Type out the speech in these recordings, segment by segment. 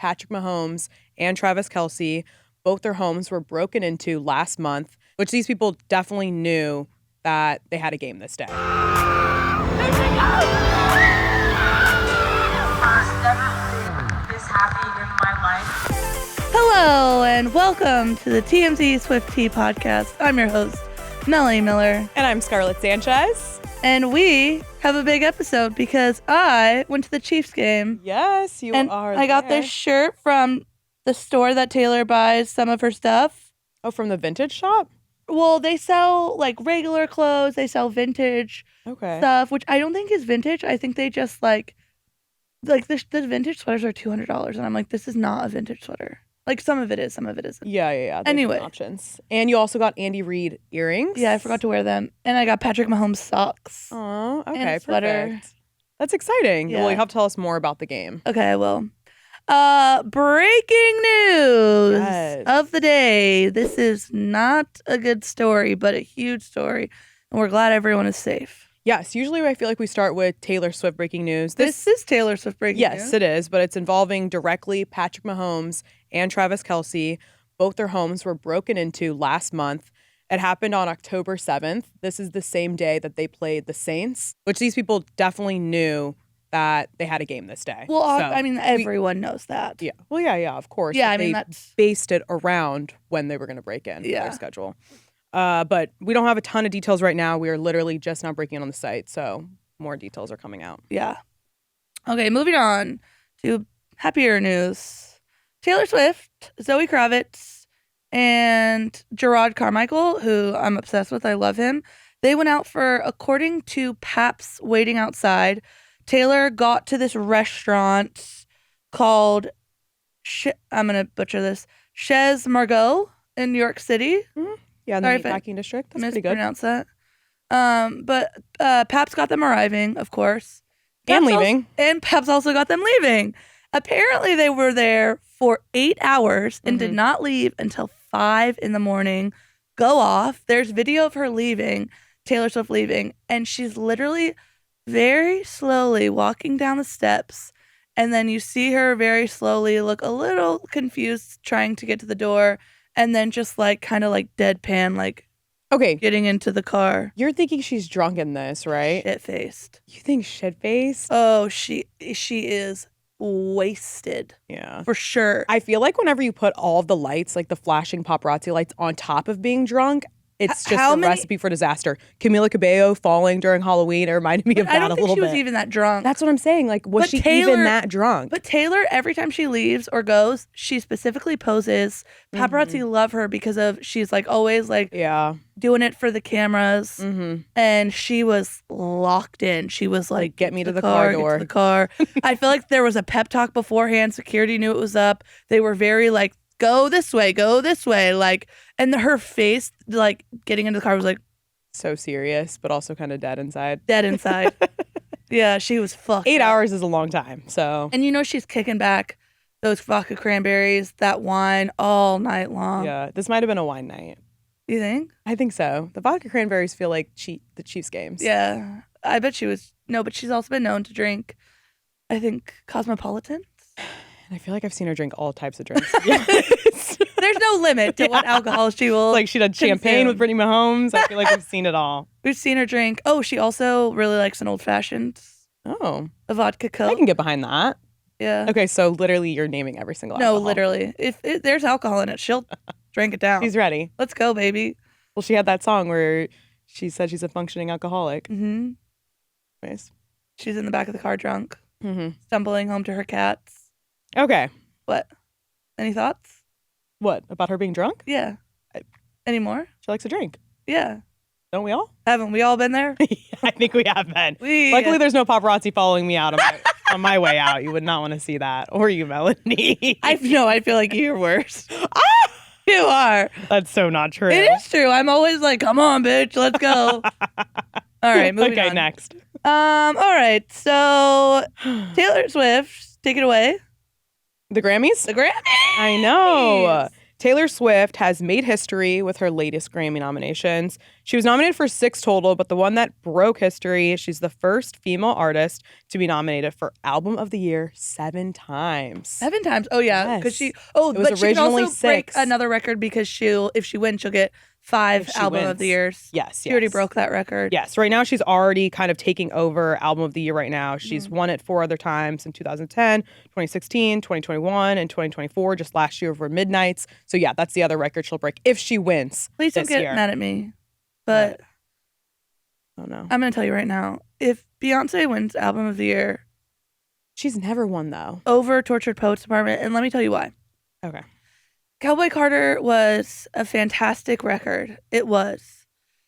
Patrick Mahomes and Travis Kelce. Both their homes were broken into last month, which these people definitely knew that they had a game this day. I've never been this happy in my life. Hello and welcome to the TMZ Swifties podcast. I'm your host, Melanie Miller. And I'm Scarlett Sanchez. And we have a big episode because I went to the Chiefs game. Yes, you are. I got this shirt from the store that Taylor buys some of her stuff. Oh, from the vintage shop? Well, they sell like regular clothes. They sell vintage stuff, which I don't think is vintage. I think they just like the vintage sweaters are $200. And I'm like, this is not a vintage sweater. Like some of it is, some of it isn't. Yeah. Anyway. Options. And you also got Andy Reid earrings. Yeah, I forgot to wear them. And I got Patrick Mahomes socks. Oh, okay, and a sweater. Perfect. That's exciting. Yeah. Well, you have to tell us more about the game. Okay, I will. Breaking news of the day. This is not a good story, but a huge story. And we're glad everyone is safe. Yes, usually I feel like we start with Taylor Swift breaking news. This is Taylor Swift breaking news. Yes, it is, but it's involving directly Patrick Mahomes and Travis Kelce. Both their homes were broken into last month. It happened on October 7th. This is the same day that they played the Saints, which these people definitely knew that they had a game this day. Well, so I mean, everyone knows that. Yeah. Well, yeah, of course. Yeah, I mean, they based it around when they were going to break in their schedule. But we don't have a ton of details right now. We are literally just now breaking in on the site, so more details are coming out. Yeah. Okay, moving on to happier news. Taylor Swift, Zoe Kravitz, and Gerard Carmichael, who I'm obsessed with, I love him. They went out for, according to Paps Waiting Outside, Taylor got to this restaurant called, I'm going to butcher this, Chez Margot in New York City. Mm-hmm. Yeah, in the meatpacking district. That's pretty good. Mispronounce that. But Paps got them arriving, of course. And leaving. And Paps also got them leaving. Apparently, they were there for 8 hours and did not leave until 5 a.m. Go off. There's video of her leaving, Taylor Swift leaving, and she's literally very slowly walking down the steps. And then you see her very slowly look a little confused trying to get to the door. And then just like kind of like deadpan, like getting into the car. You're thinking she's drunk in this, right? Shit-faced. You think shit-faced? Oh, she is wasted. Yeah. For sure. I feel like whenever you put all of the lights, like the flashing paparazzi lights on top of being drunk, it's just a recipe for disaster. Camila Cabello falling during Halloween, it reminded me of that a little bit. I don't think she was even that drunk. That's what I'm saying. Like, was she even that drunk? But Taylor, every time she leaves or goes, she specifically poses. Paparazzi love her because of, she's like always like doing it for the cameras. And she was locked in. She was like, get me to the car door. Get to the car. I feel like there was a pep talk beforehand. Security knew it was up. They were very like, go this way, like, and her face, like, getting into the car was like so serious, but also kind of dead inside. Yeah, she was fucked. 8 hours is a long time, so. And you know she's kicking back those vodka cranberries, that wine all night long. Yeah, this might have been a wine night. You think? I think so. The vodka cranberries feel like the Chiefs games. Yeah, I bet she was. No, but she's also been known to drink, I think, Cosmopolitans. I feel like I've seen her drink all types of drinks. There's no limit to what alcohol she will. Like she did champagne with Brittany Mahomes. I feel like we've seen it all. We've seen her drink. Oh, she also really likes an old fashioned. Oh, a vodka Coke. I can get behind that. Yeah. Okay, so literally, you're naming every single alcohol. No, literally, if there's alcohol in it, she'll drink it down. She's ready. Let's go, baby. Well, she had that song where she said she's a functioning alcoholic. Mm-hmm. Nice. She's in the back of the car drunk, stumbling home to her cats. Okay. What? Any thoughts? What? About her being drunk? Yeah. Any more? She likes to drink. Yeah. Don't we all? Haven't we all been there? I think we have been. Luckily, there's no paparazzi following me out on my way out. You would not want to see that. Or you, Melanie. I feel like you're worse. You are. That's so not true. It is true. I'm always like, come on, bitch, let's go. All right, moving on. Okay, next. All right, so Taylor Swift, take it away. The Grammys? The Grammys! I know. Taylor Swift has made history with her latest Grammy nominations. She was nominated for 6 total, but the one that broke history, she's the first female artist to be nominated for Album of the Year 7 times. 7 times? Oh, yeah. Because Yes. she. Oh, It was but she can originally also break 6. another record because if she wins, she'll get 5 If she Album of wins. the Years. Yes, She already yes. broke that record. Yes, right now she's already kind of taking over Album of the Year right now. She's won it 4 other times in 2010, 2016, 2021, and 2024, just last year over Midnights. So yeah, that's the other record she'll break if she wins Please don't this get year. mad at me. But Oh no. I'm going to tell you right now, if Beyonce wins Album of the Year She's never won though. over Tortured Poets Department, and let me tell you why. Okay. Cowboy Carter was a fantastic record. It was.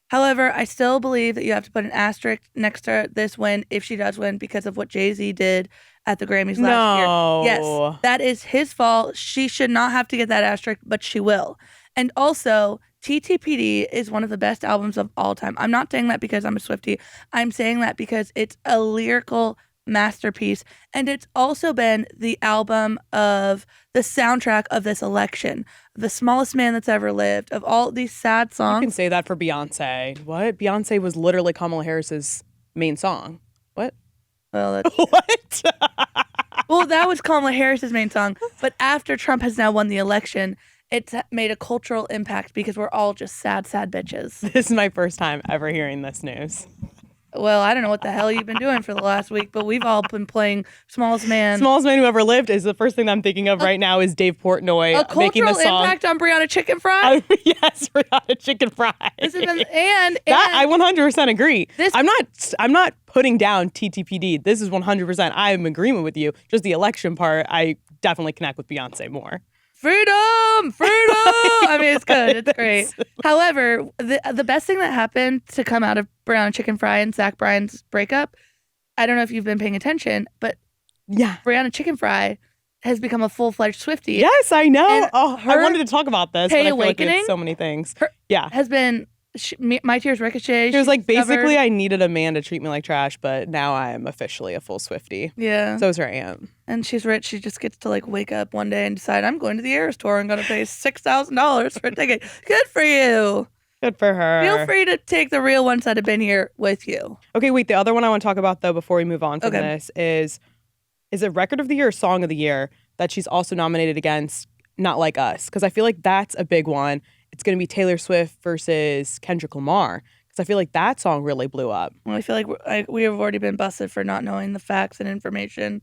However, I still believe that you have to put an asterisk next to this win if she does win because of what Jay-Z did at the Grammys last No. year. Yes, that is his fault. She should not have to get that asterisk, but she will. And also, TTPD is one of the best albums of all time. I'm not saying that because I'm a Swiftie. I'm saying that because it's a lyrical masterpiece, and it's also been the album of the soundtrack of this election, the smallest man that's ever lived, of all these sad You songs. can say that for Beyonce. What? Beyonce was literally Kamala Harris's main song. What? Well, that's, What? well, that was Kamala Harris's main song, but after Trump has now won the election, it's made a cultural impact because we're all just sad bitches. This is my first time ever hearing this news. Well, I don't know what the hell you've been doing for the last week, but we've all been playing Smallest Man. Smallest Man Who Ever Lived is the first thing I'm thinking of right now is Dave Portnoy A making the cultural song. impact on Brianna Chicken Fry. Yes, Rihanna Chicken Fry. This has been, and That I 100% agree. This- I'm not putting down TTPD. This is 100%. I am in agreement with you. Just the election part, I definitely connect with Beyonce more. freedom. I mean, it's good. It's great. However, the best thing that happened to come out of Brianna Chicken Fry and Zach Bryan's breakup, I don't know if you've been paying attention, but Yeah. Brianna Chicken Fry has become a full-fledged Swiftie. Yes, I know. And Oh, I her wanted to talk about this, Pay but I feel like Awakening, there's so many things. her- Yeah. Has been My Tears Ricochet. It was like she's basically covered. I needed a man to treat me like trash, but now I am officially a full Swiftie. Yeah. So is her aunt. And she's rich. She just gets to like wake up one day and decide, I'm going to the Eras tour and going to pay $6,000 for a ticket. Good for you. Good for her. Feel free to take the real ones that have been here with you. Okay, wait. The other one I want to talk about though before we move on from Okay. this is it Record of the Year or Song of the Year that she's also nominated against Not Like Us? Because I feel like that's a big one. It's going to be Taylor Swift versus Kendrick Lamar. Because I feel like that song really blew up. Well, I feel like we have already been busted for not knowing the facts and information.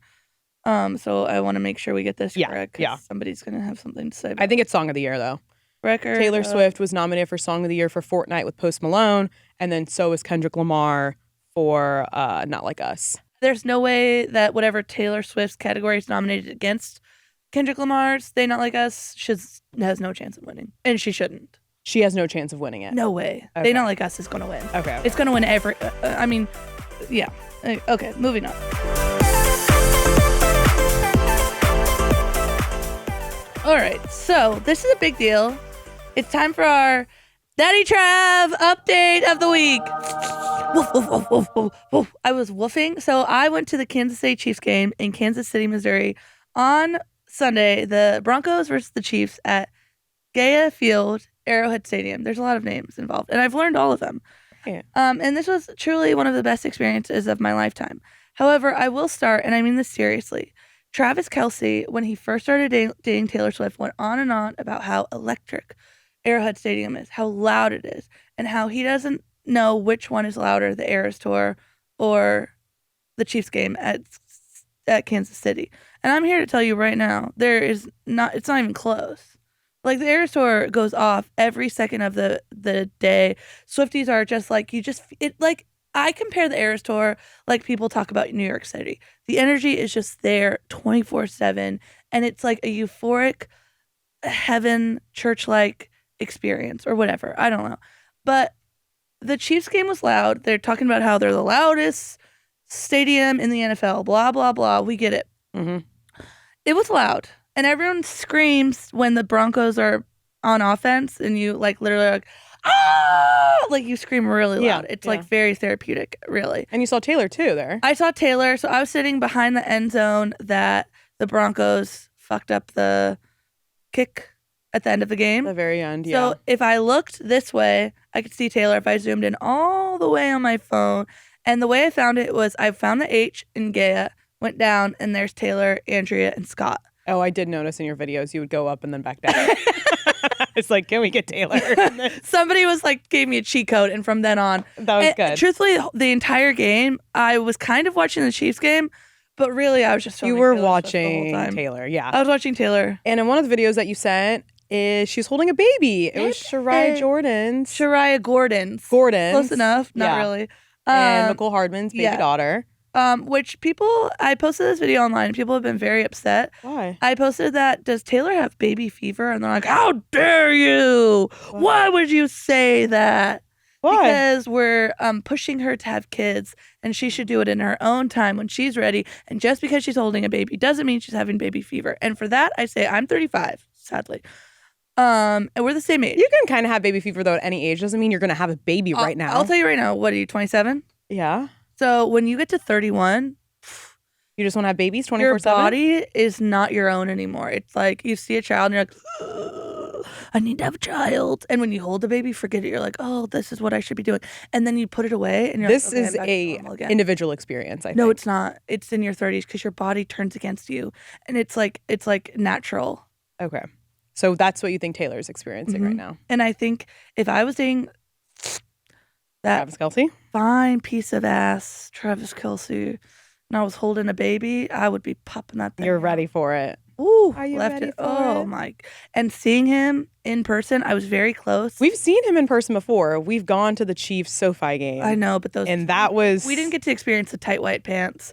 So I want to make sure we get this Yeah, correct. 'Cause yeah. somebody's going to have something to say about I think it's Song of the Year though. record. Taylor Swift was nominated for Song of the Year for Fortnite with Post Malone. And then so was Kendrick Lamar for Not Like Us. There's no way that whatever Taylor Swift's category is nominated against Kendrick Lamar's They Not Like Us has no chance of winning. And she shouldn't. She has no chance of winning it. No way. Okay. They Not Like Us is going to win. Okay. It's going to win every. I mean, yeah. Okay, moving on. All right, so this is a big deal. It's time for our Daddy Trav update of the week. Woof, woof, woof, woof, woof, woof. I was woofing. So I went to the Kansas City Chiefs game in Kansas City, Missouri on Sunday. The Broncos versus the Chiefs at Gaia Field, Arrowhead Stadium. There's a lot of names involved, and I've learned all of them. Yeah. And this was truly one of the best experiences of my lifetime. However, I will start, and I mean this seriously. Travis Kelce, when he first started dating Taylor Swift, went on and on about how electric Arrowhead Stadium is, how loud it is, and how he doesn't know which one is louder, the Eras Tour or the Chiefs game at Kansas City. And I'm here to tell you right now, it's not even close. Like, the Eras Tour goes off every second of the day. Swifties are just like, I compare the Eras Tour like people talk about New York City. The energy is just there 24/7, and it's like a euphoric heaven church-like experience or whatever. I don't know. But the Chiefs game was loud. They're talking about how they're the loudest stadium in the NFL, blah, blah, blah. We get it. Mm-hmm. It was loud. And everyone screams when the Broncos are on offense, and you like literally like, ah, like you scream really Yeah, loud. It's yeah. like very therapeutic, really. And you saw Taylor too there. I saw Taylor, so I was sitting behind the end zone that the Broncos fucked up the kick at the end of the game. The very end, yeah. So if I looked this way, I could see Taylor. If I zoomed in all the way on my phone, and the way I found it was I found the H in Gaia, went down, and there's Taylor, Andrea, and Scott. Oh, I did notice in your videos you would go up and then back down. It's like, can we get Taylor? Somebody was like, gave me a cheat code, and from then on, That was good. Truthfully, the entire game, I was kind of watching the Chiefs game, but really, I was just You filming were Taylor Swift the whole watching time. Taylor, yeah. I was watching Taylor. And in one of the videos that you sent, she's holding a baby. It was Shariah Jordan's. Shariah Gordon's. Close enough. Not really. And Nicole Hardman's baby daughter. Which I posted this video online and people have been very upset. Why? I posted that, does Taylor have baby fever? And they're like, how dare you? Why would you say that? Why? Because we're pushing her to have kids and she should do it in her own time when she's ready. And just because she's holding a baby doesn't mean she's having baby fever. And for that, I say I'm 35, sadly. And we're the same age. You can kind of have baby fever, though, at any age. Doesn't mean you're going to have a baby right now. I'll tell you right now. What are you, 27? Yeah. So when you get to 31, you just want to have babies 24/7? your body is not your own anymore. It's like you see a child and you're like, I need to have a child. And when you hold a baby, forget it. You're like, oh, this is what I should be doing. And then you put it away and you're This like, okay, is I'm back to a normal again. individual experience, I think. No, it's not. It's in your 30s because your body turns against you. And it's like natural. Okay. So that's what you think Taylor's experiencing right now. And I think if I was dating that Travis Kelce? fine piece of ass, Travis Kelce, and I was holding a baby, I would be popping that thing You're out. ready for it. Ooh, Are you left ready it. for Oh it? my! And seeing him in person, I was very close. We've seen him in person before. We've gone to the Chiefs SoFi game. I know, but those And that was... we didn't get to experience the tight white pants.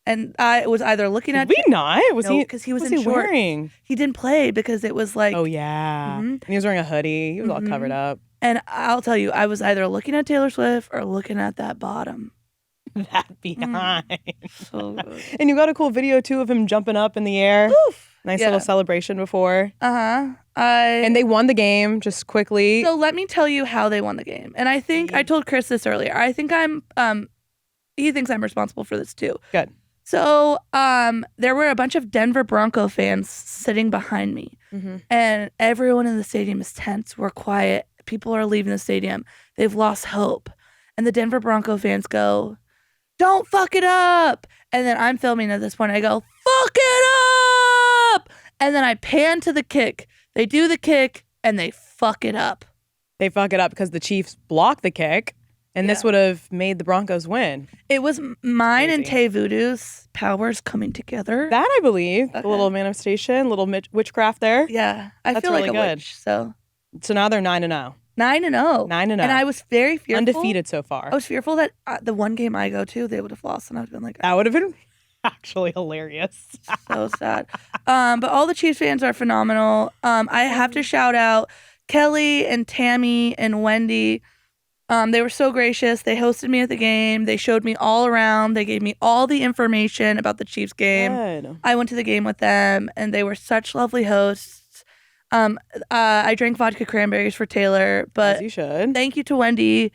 And I was either looking at Did we not? Was no, he? because he was What's in he shorts. wearing? He didn't play because it was like. Oh yeah. Mhm. And he was wearing a hoodie. He was all covered up. And I'll tell you, I was either looking at Taylor Swift or looking at that bottom. That behind. So good. And you got a cool video too of him jumping up in the air. Oof. Nice Yeah. little celebration before. And they won the game just quickly. So let me tell you how they won the game. And I think I told Chris this earlier. I think he thinks I'm responsible for this too. Good. So there were a bunch of Denver Bronco fans sitting behind me. And everyone in the stadium is tense. We're quiet. People are leaving the stadium. They've lost hope. And the Denver Bronco fans go, don't fuck it up. And then I'm filming at this point. I go, fuck it up. And then I pan to the kick. They do the kick and they fuck it up. They fuck it up because the Chiefs blocked the kick. And this would have made the Broncos win. It was mine and Crazy. Tay Voodoo's powers coming together. That I believe. Okay. A little manifestation, little witchcraft there. Yeah. I That's feel like really a good. witch. So So now they're 9-0. 9-0. 9-0. And I was very fearful. Undefeated so far. I was fearful that the one game I go to, they would have lost. And I would have been like, That would have been actually hilarious. so sad. But all the Chiefs fans are phenomenal. I have to shout out Kelly and Tammy and Wendy. They were so gracious. They hosted me at the game. They showed me all around. They gave me all the information about the Chiefs game. Good. I went to the game with them, and they were such lovely hosts. I drank vodka cranberries for Taylor, but As you should. thank you to Wendy.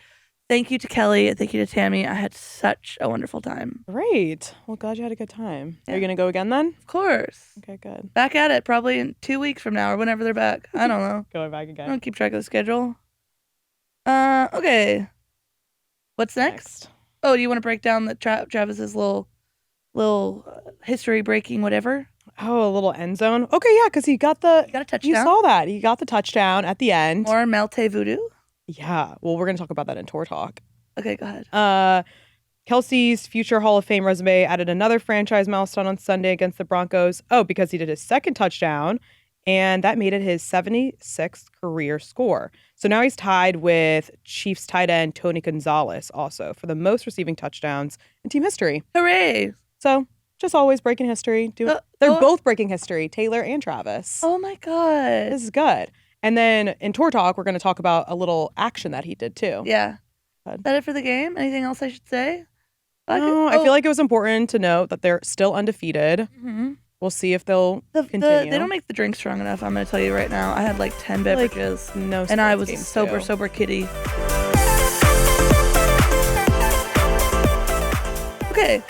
Thank you to Kelly. And thank you to Tammy. I had such a wonderful time. Great. Well, glad you had a good time. Are Yeah. you going to go again then? Of course. Okay, good. Back at it probably in 2 weeks from now or whenever they're back. I don't know. Going back I again. don't keep track of the schedule. Okay. What's next? Oh, do you want to break down the Travis's little history breaking whatever? Oh, a little end zone. Okay, yeah, because he got the. You got a touchdown? You saw that. He got the touchdown at the end. More Melte Voodoo? Yeah. Well, we're going to talk about that in Tour Talk. Okay, go ahead. Kelce's future Hall of Fame resume added another franchise milestone on Sunday against the Broncos. Oh, because he did his second touchdown, and that made it his 76th career score. So now he's tied with Chiefs tight end Tony Gonzalez also for the most receiving touchdowns in team history. Hooray. So just always breaking history. They're both breaking history, Taylor and Travis. Oh my God. This is good. And then in Tour Talk, we're going to talk about a little action that he did too. Yeah. Good. Is that it for the game? Anything else I should say? No, I feel like it was important to note that they're still undefeated. Mhm. We'll see if they'll continue. They don't make the drink strong enough. I'm going to tell you right now. I had like 10 beverages. No, and I sports was a games, sober kitty. Okay.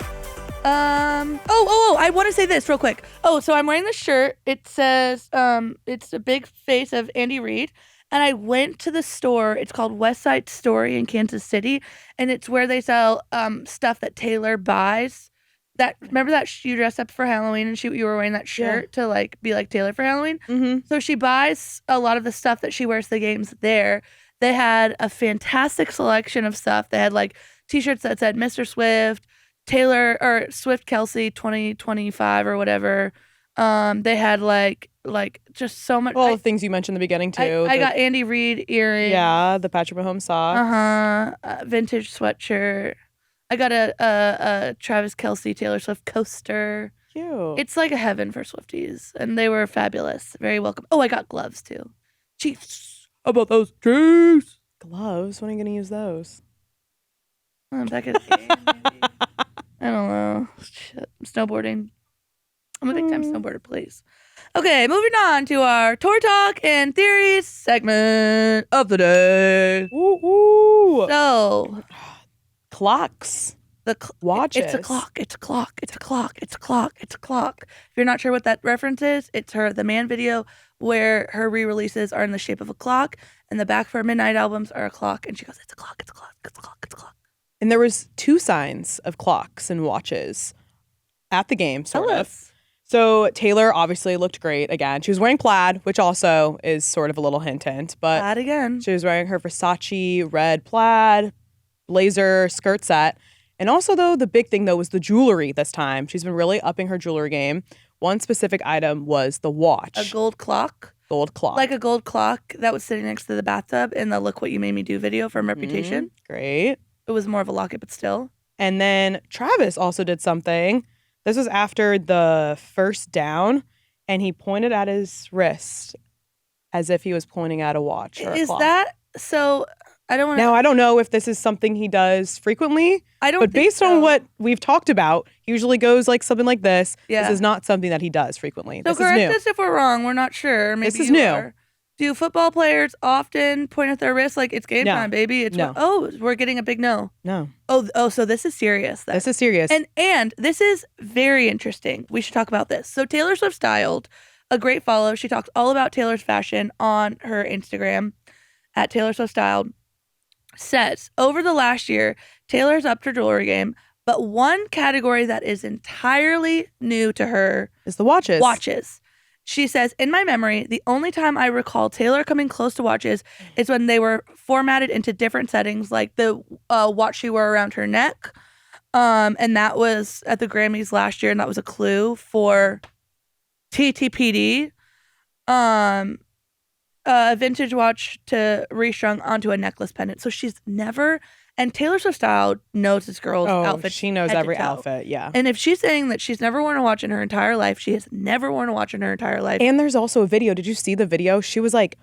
I want to say this real quick. Oh, so I'm wearing this shirt. It says, it's a big face of Andy Reid. And I went to the store. It's called Westside Story in Kansas City. And it's where they sell stuff that Taylor buys. Remember that you dressed up for Halloween and you were wearing that shirt to like be like Taylor for Halloween? Mm-hmm. So she buys a lot of the stuff that she wears to the games there. They had a fantastic selection of stuff. They had like t-shirts that said Mr. Swift, Taylor or Swift Kelce 2025 or whatever. They had like just so much. All the things you mentioned in the beginning too. I got Andy Reid earrings. Yeah, the Patrick Mahomes socks. Vintage sweatshirt. I got a Travis Kelce Taylor Swift coaster. Cute. It's like a heaven for Swifties, and they were fabulous. Very welcome. Oh, I got gloves too. Chiefs. How about those Chiefs? Gloves. When are you gonna use those? Back at the game, maybe. I don't know. Shit. Snowboarding. I'm a big time snowboarder, please. Okay, moving on to our tour talk and theories segment of the day. Woo-hoo. So, clocks. Watches. It's a clock. It's a clock. It's a clock. It's a clock. It's a clock. If you're not sure what that reference is, it's the Man video where her re-releases are in the shape of a clock, and the back of her Midnight albums are a clock, and she goes, "It's a clock. It's a clock. It's a clock. It's a clock." And there was 2 signs of clocks and watches at the game, sort of. So Taylor obviously looked great again. She was wearing plaid, which also is sort of a little hint. But plaid again. She was wearing her Versace red plaid blazer skirt set. And also, though, the big thing, though, was the jewelry this time. She's been really upping her jewelry game. One specific item was the watch. A gold clock. Gold clock. Like a gold clock that was sitting next to the bathtub in the Look What You Made Me Do video from Reputation. Great. It was more of a locket, but still. And then Travis also did something. This was after the first down, and he pointed at his wrist as if he was pointing at a watch or a clock. Is that so? I don't want to. Now, I don't know if this is something he does frequently. I don't. But think based so. on what we've talked about, he usually goes like something like this. Yeah. This is not something that he does frequently. So this is correct new. us if we're wrong. We're not sure. Maybe This is you new. are. Do football players often point at their wrist like it's game No. time, baby? It's No. we're getting a big no. No. Oh, so this is serious. Then. This is serious. And this is very interesting. We should talk about this. So Taylor Swift Styled, a great follow. She talks all about Taylor's fashion on her Instagram at Taylor Swift Styled. Says over the last year, Taylor's upped her jewelry game, but one category that is entirely new to her is the watches. Watches. She says, in my memory, the only time I recall Taylor coming close to watches is when they were formatted into different settings, like the watch she wore around her neck. And that was at the Grammys last year, and that was a clue for TTPD. A vintage watch to restrung onto a necklace pendant. So she's never, and Taylor Swift Style knows this girl's outfit. She knows head to every toe. outfit, yeah. And if she's saying that she's never worn a watch in her entire life, she has never worn a watch in her entire life. And there's also a video. Did you see the video? She was like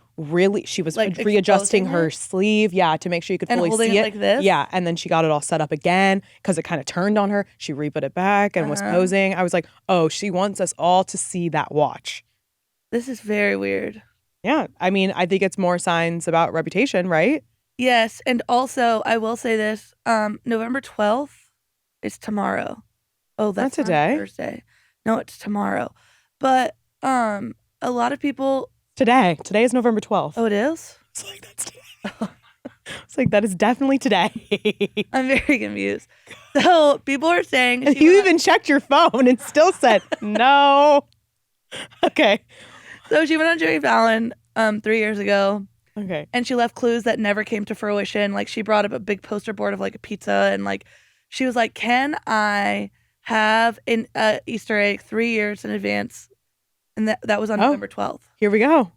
she was Like readjusting exposing her it? sleeve, to make sure you could And fully holding see it it. like this? Yeah, and then she got it all set up again because it kind of turned on her. She re-put it back and was posing. I was like, oh, she wants us all to see that watch. This is very weird. Yeah, I mean, I think it's more signs about Reputation, right? Yes, and also I will say this: November 12th is tomorrow. Oh, that's Not not today. Thursday. No, it's tomorrow. But a lot of people. Today is November 12th. Oh, it is. It's like that's today. It's like that is definitely today. I'm very confused. So people are saying And you even checked your phone and still said no. Okay. So she went on Jimmy Fallon 3 years ago. Okay. And she left clues that never came to fruition. Like she brought up a big poster board of like a pizza, and like she was like, "Can I have an Easter egg 3 years in advance?" And that was on November 12th. Here we go.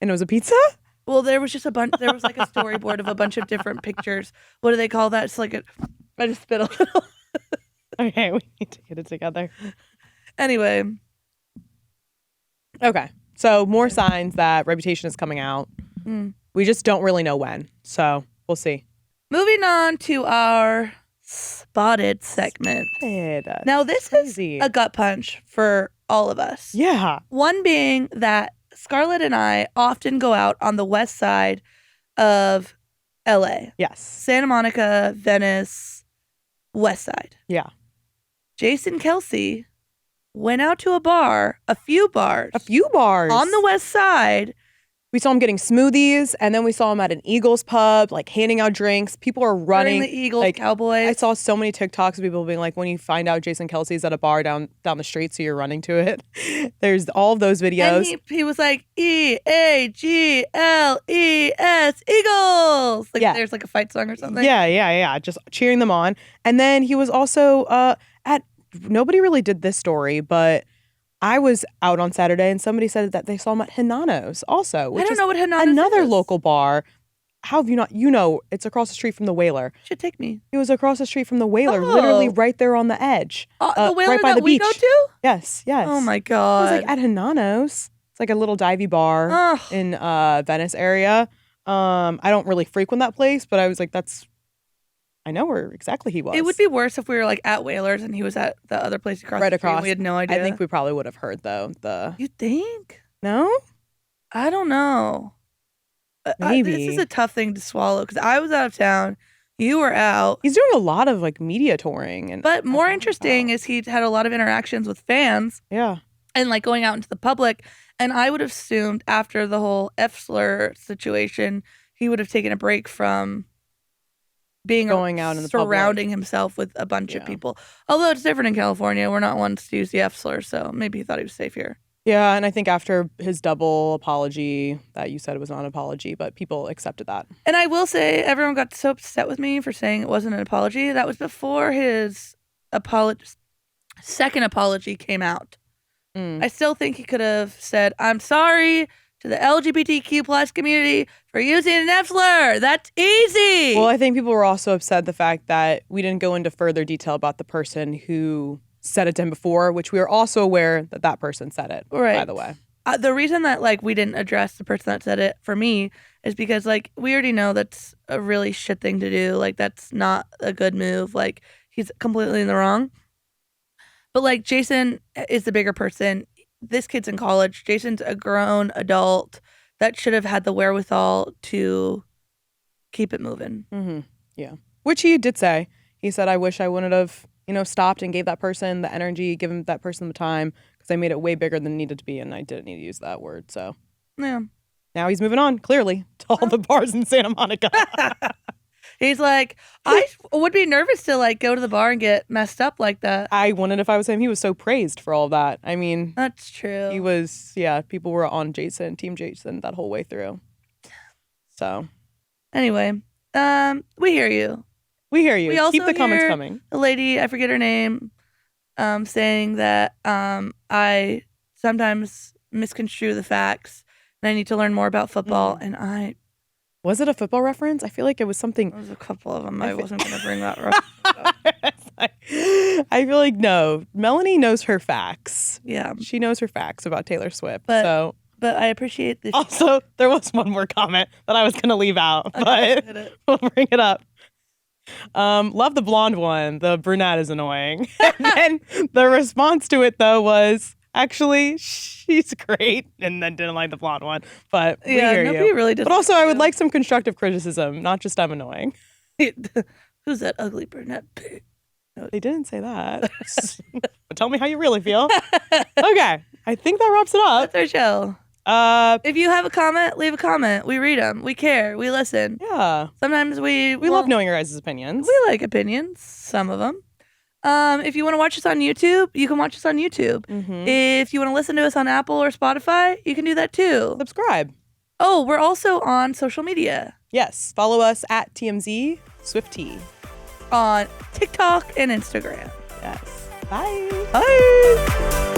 And it was a pizza? Well, there was just a bunch. There was like a storyboard of a bunch of different pictures. What do they call that? It's like I just spit a little. Okay, we need to get it together. Anyway. Okay. So more signs that Reputation is coming out. We just don't really know when. So we'll see. Moving on to our Spotted segment. Now, this is a gut punch for all of us. Yeah. One being that Scarlett and I often go out on the west side of LA. Yes. Santa Monica, Venice, west side. Yeah. Jason Kelce went out to a few bars on the West Side. We saw him getting smoothies, and then we saw him at an Eagles pub, like handing out drinks. People are running. During the Eagles, like, Cowboys. I saw so many TikToks of people being like, when you find out Jason Kelce's at a bar down the street, so you're running to it. There's all of those videos. And he was like, EAGLES, Eagles. Like there's like a fight song or something. Yeah. Just cheering them on. And then he was also nobody really did this story, but I was out on Saturday and somebody said that they saw him at Hinano's also. Which I don't know what Hinano's another is. local bar. How have you not? You know, it's across the street from the Whaler. Should take me. It was across the street from the Whaler, literally right there on the edge. The Whaler right by that the we beach. go to? Yes. Oh my God. I was like at Hinano's. It's like a little divey bar in Venice area. I don't really frequent that place, but I was like, I know where exactly he was. It would be worse if we were like at Whalers and he was at the other place across the street and we had no idea. I think we probably would have heard though. You think? No? I don't know. Maybe. This is a tough thing to swallow because I was out of town. You were out. He's doing a lot of like media touring. But more interesting is he had a lot of interactions with fans. Yeah. And like going out into the public. And I would have assumed after the whole F-slur situation, he would have taken a break from being going out in the surrounding himself with a bunch of people. Although it's different in California. We're not ones to use the F-slur, so maybe he thought he was safe here. Yeah, and I think after his double apology that you said it was not an apology, but people accepted that. And I will say everyone got so upset with me for saying it wasn't an apology. That was before his second apology came out. I still think he could have said, I'm sorry to the LGBTQ plus community for using an F-slur. That's easy. Well, I think people were also upset the fact that we didn't go into further detail about the person who said it to him before, which we are also aware that person said it, by the way. The reason that like we didn't address the person that said it for me is because like we already know that's a really shit thing to do. Like that's not a good move. Like he's completely in the wrong. But like Jason is the bigger person. This kid's in college. Jason's a grown adult that should have had the wherewithal to keep it moving. Mm-hmm. Yeah. Which he did say. He said, I wish I wouldn't have, stopped and gave that person the energy, given that person the time, because I made it way bigger than it needed to be, and I didn't need to use that word. So yeah. Now he's moving on, clearly, to all the bars in Santa Monica. He's like, I would be nervous to like go to the bar and get messed up like that. I wouldn't if I was him. He was so praised for all of that. I mean, that's true. He was, people were on Jason, Team Jason, that whole way through. So, anyway, we hear you. We hear you. We also keep the comments coming. A lady, I forget her name, saying that I sometimes misconstrue the facts and I need to learn more about football. And was it a football reference? I feel like it was something. There was a couple of them. I wasn't going to bring that reference up. I feel like, no. Melanie knows her facts. Yeah. She knows her facts about Taylor Swift. But I appreciate this. Also, there was one more comment that I was going to leave out, but we'll bring it up. Love the blonde one. The brunette is annoying. And then the response to it, though, was, actually, she's great, and then didn't like the blonde one. But we hear nobody you. Really does. But also, I would like some constructive criticism, not just I'm annoying. Who's that ugly brunette? No, they didn't say that. But tell me how you really feel. Okay, I think that wraps it up. That's our show. If you have a comment, leave a comment. We read them. We care. We listen. Yeah. Sometimes we love knowing your guys' opinions. We like opinions. Some of them. If you want to watch us on YouTube, you can watch us on YouTube. Mm-hmm. If you want to listen to us on Apple or Spotify, you can do that too. Subscribe. Oh, we're also on social media. Yes. Follow us at TMZ Swifties. On TikTok and Instagram. Yes. Bye. Bye.